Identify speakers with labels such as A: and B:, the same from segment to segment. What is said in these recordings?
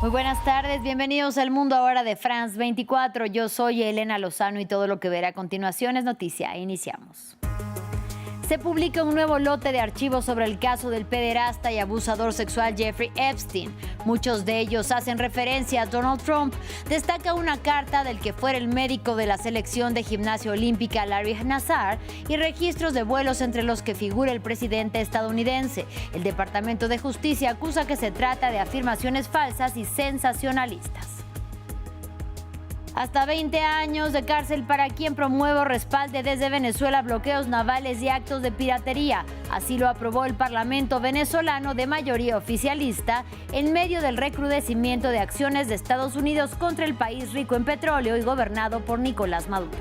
A: Muy buenas tardes, bienvenidos al Mundo Ahora de France 24. Yo soy Elena Lozano y todo lo que verá a continuación es noticia. Iniciamos. Se publica un nuevo lote de archivos sobre el caso del pederasta y abusador sexual Jeffrey Epstein. Muchos de ellos hacen referencia a Donald Trump. Destaca una carta del que fuera el médico de la selección de gimnasia olímpica Larry Nassar y registros de vuelos entre los que figura el presidente estadounidense. El Departamento de Justicia acusa que se trata de afirmaciones falsas y sensacionalistas. Hasta 20 años de cárcel para quien promueva o respalde desde Venezuela bloqueos navales y actos de piratería. Así lo aprobó el Parlamento venezolano de mayoría oficialista en medio del recrudecimiento de acciones de Estados Unidos contra el país rico en petróleo y gobernado por Nicolás Maduro.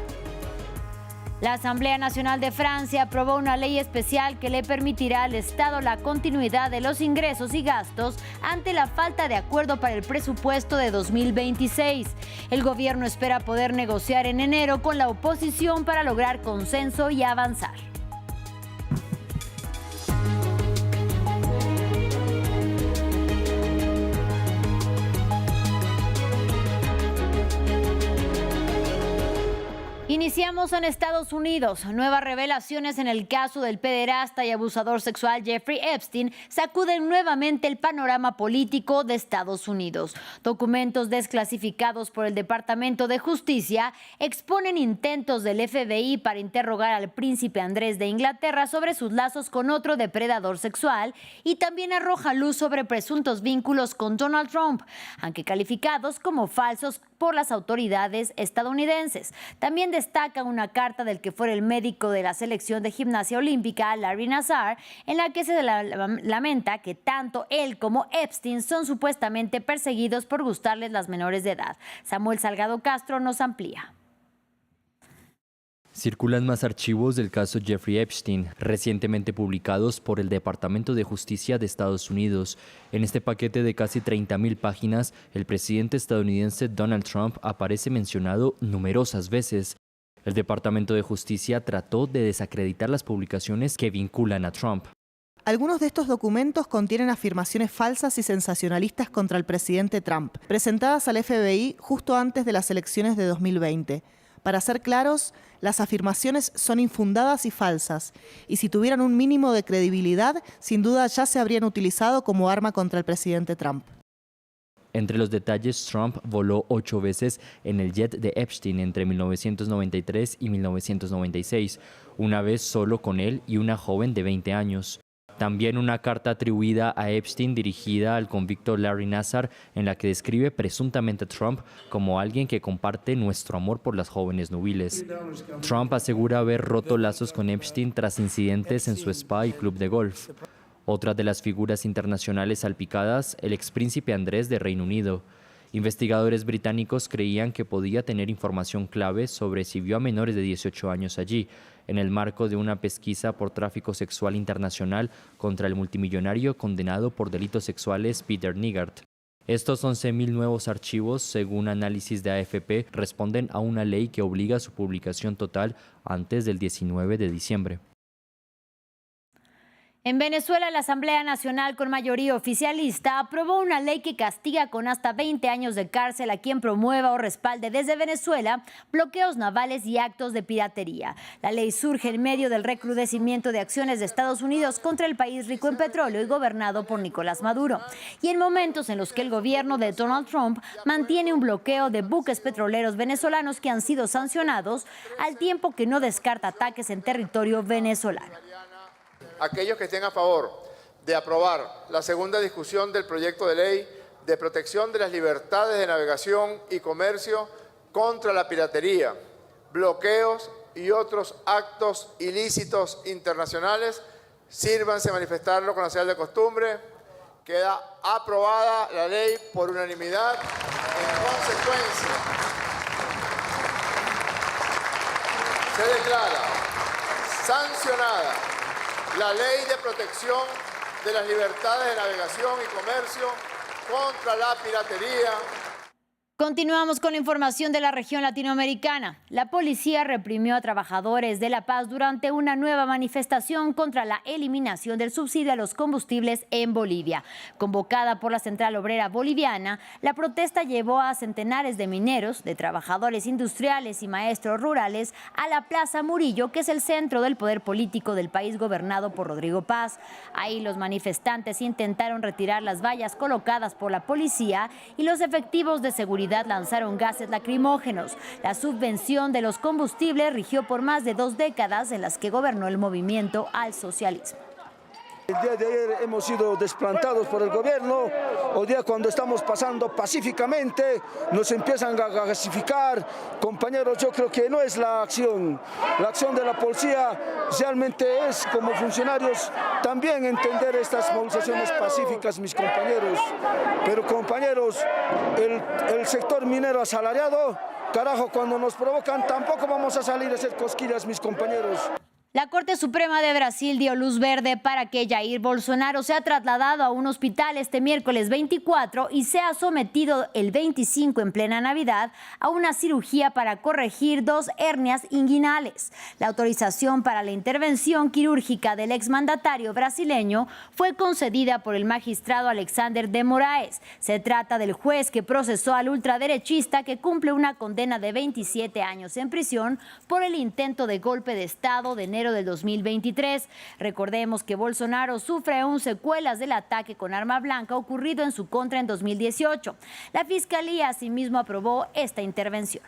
A: La Asamblea Nacional de Francia aprobó una ley especial que le permitirá al Estado la continuidad de los ingresos y gastos ante la falta de acuerdo para el presupuesto de 2026. El gobierno espera poder negociar en enero con la oposición para lograr consenso y avanzar. Iniciamos en Estados Unidos. Nuevas revelaciones en el caso del pederasta y abusador sexual Jeffrey Epstein sacuden nuevamente el panorama político de Estados Unidos. Documentos desclasificados por el Departamento de Justicia exponen intentos del FBI para interrogar al príncipe Andrés de Inglaterra sobre sus lazos con otro depredador sexual y también arroja luz sobre presuntos vínculos con Donald Trump, aunque calificados como falsos por las autoridades estadounidenses. También destaca una carta del que fuera el médico de la selección de gimnasia olímpica, Larry Nassar, en la que se lamenta que tanto él como Epstein son supuestamente perseguidos por gustarles las menores de edad. Samuel Salgado Castro nos amplía.
B: Circulan más archivos del caso Jeffrey Epstein, recientemente publicados por el Departamento de Justicia de Estados Unidos. En este paquete de casi 30.000 páginas, el presidente estadounidense Donald Trump aparece mencionado numerosas veces. El Departamento de Justicia trató de desacreditar las publicaciones que vinculan a Trump.
C: Algunos de estos documentos contienen afirmaciones falsas y sensacionalistas contra el presidente Trump, presentadas al FBI justo antes de las elecciones de 2020. Para ser claros, las afirmaciones son infundadas y falsas, y si tuvieran un mínimo de credibilidad, sin duda ya se habrían utilizado como arma contra el presidente Trump.
B: Entre los detalles, Trump voló 8 veces en el jet de Epstein entre 1993 y 1996, una vez solo con él y una joven de 20 años. También una carta atribuida a Epstein dirigida al convicto Larry Nassar, en la que describe presuntamente a Trump como alguien que comparte nuestro amor por las jóvenes nubiles. Trump asegura haber roto lazos con Epstein tras incidentes en su spa y club de golf. Otra de las figuras internacionales salpicadas, el expríncipe Andrés de Reino Unido. Investigadores británicos creían que podía tener información clave sobre si vio a menores de 18 años allí, en el marco de una pesquisa por tráfico sexual internacional contra el multimillonario condenado por delitos sexuales Peter Nygard. Estos 11.000 nuevos archivos, según análisis de AFP, responden a una ley que obliga a su publicación total antes del 19 de diciembre.
A: En Venezuela, la Asamblea Nacional con mayoría oficialista aprobó una ley que castiga con hasta 20 años de cárcel a quien promueva o respalde desde Venezuela bloqueos navales y actos de piratería. La ley surge en medio del recrudecimiento de acciones de Estados Unidos contra el país rico en petróleo y gobernado por Nicolás Maduro, y en momentos en los que el gobierno de Donald Trump mantiene un bloqueo de buques petroleros venezolanos que han sido sancionados, al tiempo que no descarta ataques en territorio venezolano.
D: Aquellos que estén a favor de aprobar la segunda discusión del proyecto de ley de protección de las libertades de navegación y comercio contra la piratería, bloqueos y otros actos ilícitos internacionales, sírvanse a manifestarlo con la señal de costumbre. Queda aprobada la ley por unanimidad. En consecuencia, se declara sancionada la Ley de Protección de las Libertades de Navegación y Comercio contra la Piratería.
A: Continuamos con la información de la región latinoamericana. La policía reprimió a trabajadores de La Paz durante una nueva manifestación contra la eliminación del subsidio a los combustibles en Bolivia. Convocada por la Central Obrera Boliviana, la protesta llevó a centenares de mineros, de trabajadores industriales y maestros rurales a la Plaza Murillo, que es el centro del poder político del país gobernado por Rodrigo Paz. Ahí los manifestantes intentaron retirar las vallas colocadas por la policía y los efectivos de seguridad lanzaron gases lacrimógenos. La subvención de los combustibles rigió por más de 2 décadas en las que gobernó el movimiento al socialismo.
E: El día de ayer hemos sido desplantados por el gobierno. Hoy día, cuando estamos pasando pacíficamente, nos empiezan a gasificar. Compañeros, yo creo que no es la acción. La acción de la policía realmente es, como funcionarios, también entender estas movilizaciones pacíficas, mis compañeros. Pero, compañeros, el sector minero asalariado, carajo, cuando nos provocan, tampoco vamos a salir a hacer cosquillas, mis compañeros.
A: La Corte Suprema de Brasil dio luz verde para que Jair Bolsonaro sea trasladado a un hospital este miércoles 24 y sea sometido el 25 en plena Navidad a una cirugía para corregir 2 hernias inguinales. La autorización para la intervención quirúrgica del exmandatario brasileño fue concedida por el magistrado Alexander de Moraes. Se trata del juez que procesó al ultraderechista, que cumple una condena de 27 años en prisión por el intento de golpe de Estado de enero del 2023. Recordemos que Bolsonaro sufre aún secuelas del ataque con arma blanca ocurrido en su contra en 2018. La Fiscalía asimismo aprobó esta intervención.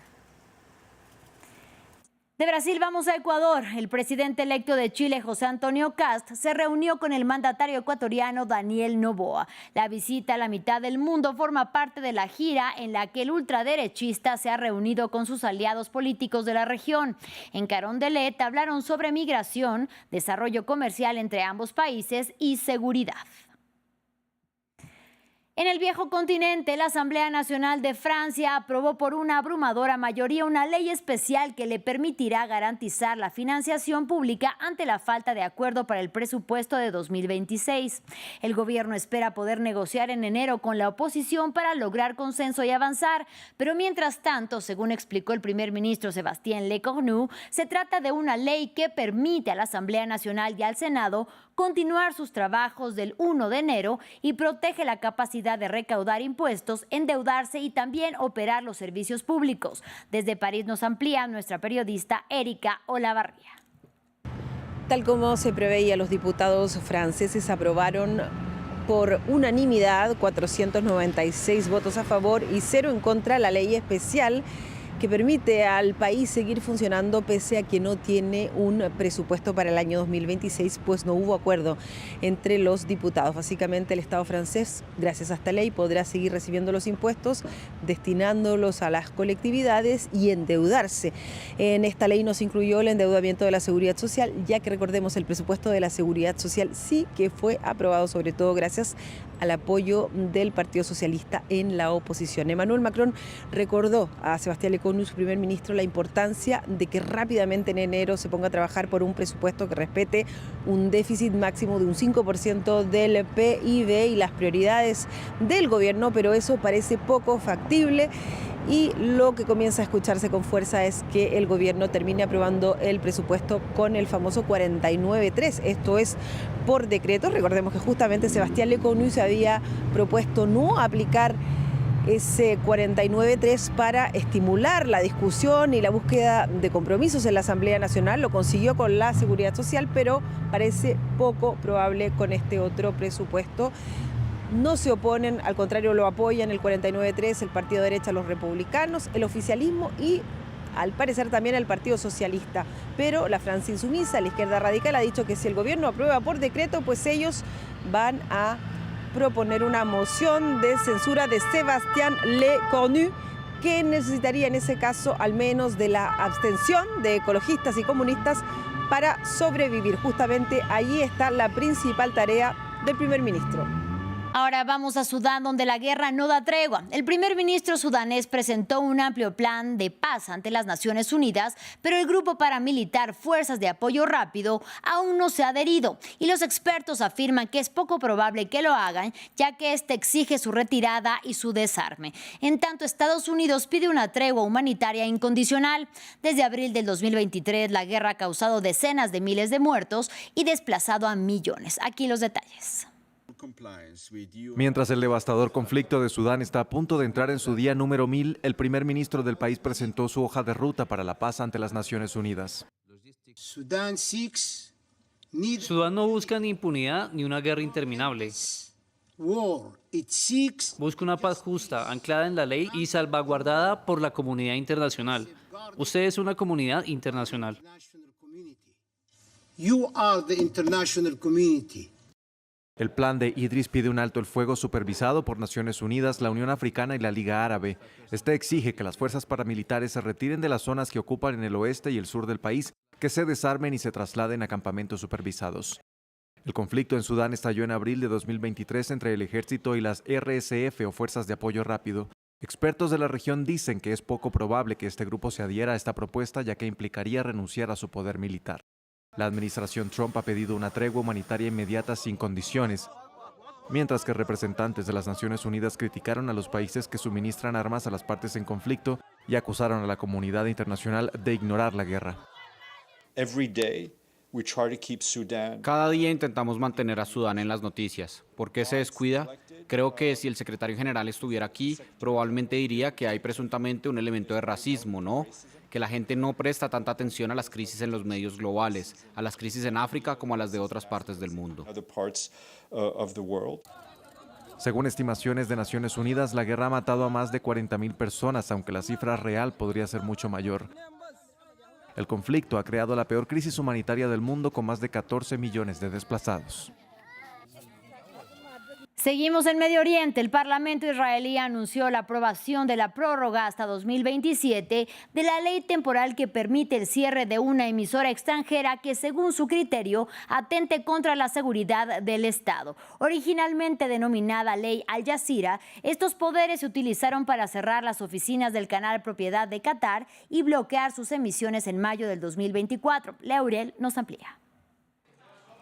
A: De Brasil vamos a Ecuador. El presidente electo de Chile, José Antonio Kast, se reunió con el mandatario ecuatoriano Daniel Noboa. La visita a la mitad del mundo forma parte de la gira en la que el ultraderechista se ha reunido con sus aliados políticos de la región. En Carondelet hablaron sobre migración, desarrollo comercial entre ambos países y seguridad. En el viejo continente, la Asamblea Nacional de Francia aprobó por una abrumadora mayoría una ley especial que le permitirá garantizar la financiación pública ante la falta de acuerdo para el presupuesto de 2026. El gobierno espera poder negociar en enero con la oposición para lograr consenso y avanzar, pero mientras tanto, según explicó el primer ministro Sébastien Lecornu, se trata de una ley que permite a la Asamblea Nacional y al Senado continuar sus trabajos del 1 de enero y protege la capacidad de recaudar impuestos, endeudarse y también operar los servicios públicos. Desde París nos amplía nuestra periodista Erika Olavarría.
F: Tal como se preveía, los diputados franceses aprobaron por unanimidad 496 votos a favor y 0 en contra la ley especial que permite al país seguir funcionando pese a que no tiene un presupuesto para el año 2026, pues no hubo acuerdo entre los diputados. Básicamente, el Estado francés, gracias a esta ley, podrá seguir recibiendo los impuestos, destinándolos a las colectividades y endeudarse. En esta ley no se incluyó el endeudamiento de la Seguridad Social, ya que recordemos, el presupuesto de la Seguridad Social sí que fue aprobado, sobre todo gracias al apoyo del Partido Socialista en la oposición. Emmanuel Macron recordó a Sébastien Lecornu, su primer ministro, la importancia de que rápidamente en enero se ponga a trabajar por un presupuesto que respete un déficit máximo de un 5% del PIB y las prioridades del gobierno, pero eso parece poco factible. Y lo que comienza a escucharse con fuerza es que el gobierno termine aprobando el presupuesto con el famoso 49.3. Esto es por decreto. Recordemos que justamente Sébastien Lecornu se había propuesto no aplicar ese 49.3 para estimular la discusión y la búsqueda de compromisos en la Asamblea Nacional. Lo consiguió con la Seguridad Social, pero parece poco probable con este otro presupuesto. No se oponen, al contrario lo apoyan el 49.3, el partido de derecha, los republicanos, el oficialismo y al parecer también el Partido Socialista. Pero la Francia insumisa, la izquierda radical, ha dicho que si el gobierno aprueba por decreto, pues ellos van a proponer una moción de censura de Sébastien Lecornu, que necesitaría en ese caso al menos de la abstención de ecologistas y comunistas para sobrevivir. Justamente allí está la principal tarea del primer ministro.
A: Ahora vamos a Sudán, donde la guerra no da tregua. El primer ministro sudanés presentó un amplio plan de paz ante las Naciones Unidas, pero el grupo paramilitar Fuerzas de Apoyo Rápido aún no se ha adherido y los expertos afirman que es poco probable que lo hagan, ya que este exige su retirada y su desarme. En tanto, Estados Unidos pide una tregua humanitaria incondicional. Desde abril del 2023, la guerra ha causado decenas de miles de muertos y desplazado a millones. Aquí los detalles.
G: Mientras el devastador conflicto de Sudán está a punto de entrar en su día número 1000, el primer ministro del país presentó su hoja de ruta para la paz ante las Naciones Unidas.
H: Sudán no busca ni impunidad ni una guerra interminable. Busca una paz justa, anclada en la ley y salvaguardada por la comunidad internacional. Usted es una comunidad internacional.
I: You are the international community.
G: El plan de Idris pide un alto el fuego supervisado por Naciones Unidas, la Unión Africana y la Liga Árabe. Este exige que las fuerzas paramilitares se retiren de las zonas que ocupan en el oeste y el sur del país, que se desarmen y se trasladen a campamentos supervisados. El conflicto en Sudán estalló en abril de 2023 entre el ejército y las RSF o Fuerzas de Apoyo Rápido. Expertos de la región dicen que es poco probable que este grupo se adhiera a esta propuesta, ya que implicaría renunciar a su poder militar. La administración Trump ha pedido una tregua humanitaria inmediata sin condiciones, mientras que representantes de las Naciones Unidas criticaron a los países que suministran armas a las partes en conflicto y acusaron a la comunidad internacional de ignorar la guerra.
J: Cada día intentamos mantener a Sudán en las noticias. ¿Por qué se descuida? Creo que si el secretario general estuviera aquí, probablemente diría que hay presuntamente un elemento de racismo, ¿no? Que la gente no presta tanta atención a las crisis en los medios globales, a las crisis en África como a las de otras partes del mundo.
G: Según estimaciones de Naciones Unidas, la guerra ha matado a más de 40,000 personas, aunque la cifra real podría ser mucho mayor. El conflicto ha creado la peor crisis humanitaria del mundo, con más de 14 millones de desplazados.
A: Seguimos en Medio Oriente. El Parlamento israelí anunció la aprobación de la prórroga hasta 2027 de la ley temporal que permite el cierre de una emisora extranjera que, según su criterio, atente contra la seguridad del Estado. Originalmente denominada Ley Al Jazeera, estos poderes se utilizaron para cerrar las oficinas del canal propiedad de Qatar y bloquear sus emisiones en mayo del 2024. Leurel nos amplía.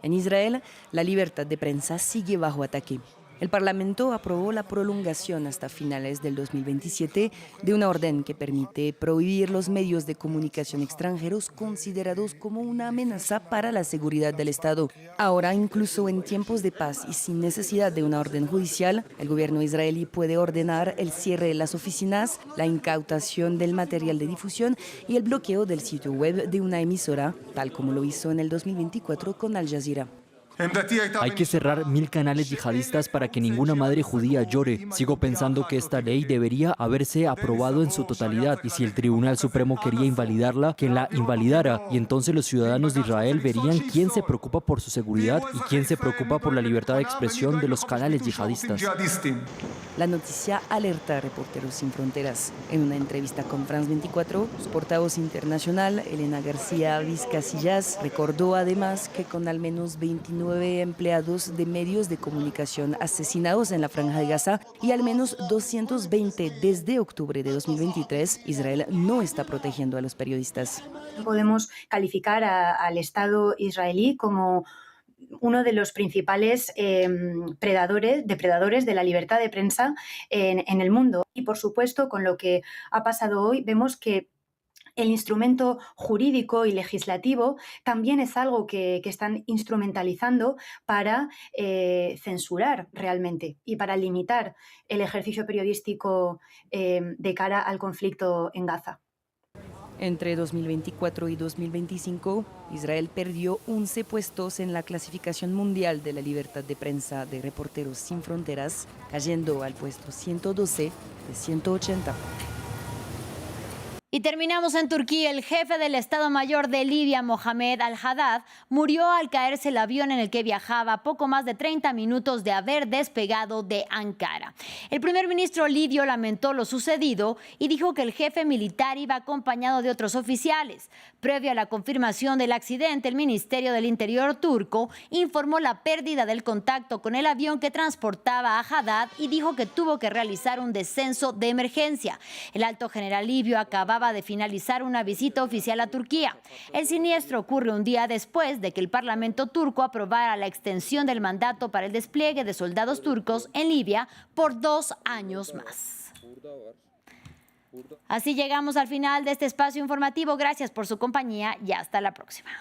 K: En Israel, la libertad de prensa sigue bajo ataque. El Parlamento aprobó la prolongación hasta finales del 2027 de una orden que permite prohibir los medios de comunicación extranjeros considerados como una amenaza para la seguridad del Estado. Ahora, incluso en tiempos de paz y sin necesidad de una orden judicial, el gobierno israelí puede ordenar el cierre de las oficinas, la incautación del material de difusión y el bloqueo del sitio web de una emisora, tal como lo hizo en el 2024 con Al Jazeera.
B: Hay que cerrar 1000 canales yihadistas para que ninguna madre judía llore. Sigo pensando que esta ley debería haberse aprobado en su totalidad y si el Tribunal Supremo quería invalidarla, que la invalidara y entonces los ciudadanos de Israel verían quién se preocupa por su seguridad y quién se preocupa por la libertad de expresión de los canales yihadistas.
K: La noticia alerta a Reporteros Sin Fronteras. En una entrevista con France 24, su portavoz internacional, Elena García Vizcasillas, recordó además que con al menos 29 empleados de medios de comunicación asesinados en la Franja de Gaza y al menos 220 desde octubre de 2023, Israel no está protegiendo a los periodistas.
L: Podemos calificar al Estado israelí como uno de los principales depredadores de la libertad de prensa en el mundo. Y por supuesto, con lo que ha pasado hoy, vemos que el instrumento jurídico y legislativo también es algo que están instrumentalizando para censurar realmente y para limitar el ejercicio periodístico de cara al conflicto en Gaza.
K: Entre 2024 y 2025, Israel perdió 11 puestos en la clasificación mundial de la libertad de prensa de Reporteros Sin Fronteras, cayendo al puesto 112 de 180.
A: Y terminamos en Turquía. El jefe del Estado Mayor de Libia, Mohamed al-Haddad, murió al caerse el avión en el que viajaba a poco más de 30 minutos de haber despegado de Ankara. El primer ministro libio lamentó lo sucedido y dijo que el jefe militar iba acompañado de otros oficiales. Previo a la confirmación del accidente, el Ministerio del Interior turco informó la pérdida del contacto con el avión que transportaba a Haddad y dijo que tuvo que realizar un descenso de emergencia. El alto general libio acababa de finalizar una visita oficial a Turquía. El siniestro ocurre un día después de que el Parlamento turco aprobara la extensión del mandato para el despliegue de soldados turcos en Libia por 2 años más. Así llegamos al final de este espacio informativo. Gracias por su compañía y hasta la próxima.